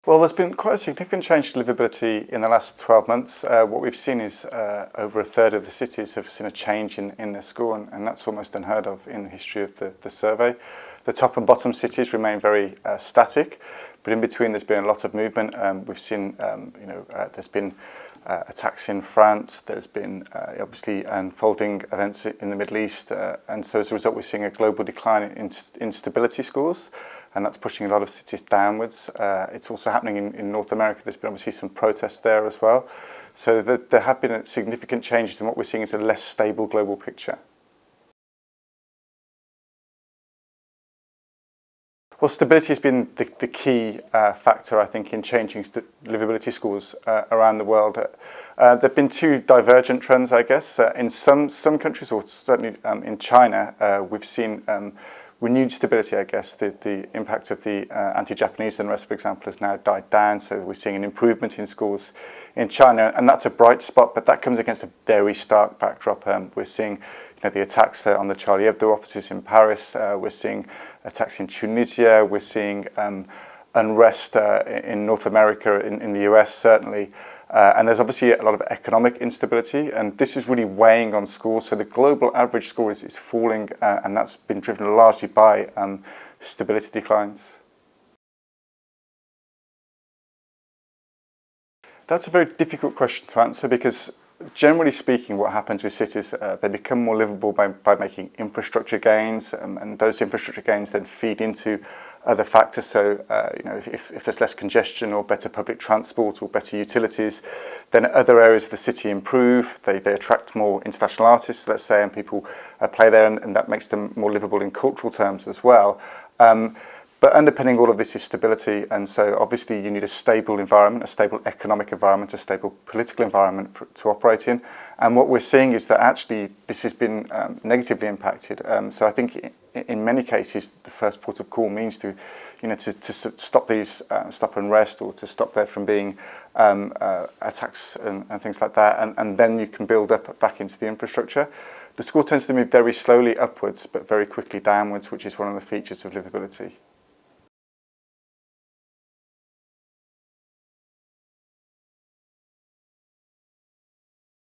Well, there's been quite a significant change to livability in the last 12 months. What we've seen is over a third of the cities have seen a change in their score, and that's almost unheard of in the history of the survey. The top and bottom cities remain very static, but in between there's been a lot of movement. We've seen, there's been attacks in France, there's been obviously unfolding events in the Middle East, and so as a result we're seeing a global decline in stability scores, and that's pushing a lot of cities downwards. It's also happening in North America. There's been obviously some protests there as well. So there have been significant changes, and what we're seeing is a less stable global picture. Well, stability has been the key factor, I think, in changing livability scores around the world. There have been two divergent trends, I guess. In some countries, or certainly in China, we've seen renewed stability, I guess. The impact of the anti-Japanese unrest, for example, has now died down, so we're seeing an improvement in scores in China, and that's a bright spot, but that comes against a very stark backdrop. We're seeing the attacks on the Charlie Hebdo offices in Paris, we're seeing attacks in Tunisia, we're seeing unrest in North America, in the US certainly, and there's obviously a lot of economic instability, and this is really weighing on scores. So the global average score is falling, and that's been driven largely by stability declines. That's a very difficult question to answer because generally speaking, what happens with cities, they become more livable by making infrastructure gains, and those infrastructure gains then feed into other factors. So, if there's less congestion or better public transport or better utilities, then other areas of the city improve. They attract more international artists, let's say, and people play there, and that makes them more livable in cultural terms as well. But underpinning all of this is stability, and so obviously you need a stable environment, a stable economic environment, a stable political environment to operate in. And what we're seeing is that actually this has been negatively impacted. So I think in many cases the first port of call means to stop these, stop unrest, or to stop there from being attacks and things like that, and then you can build up back into the infrastructure. The score tends to move very slowly upwards, but very quickly downwards, which is one of the features of livability.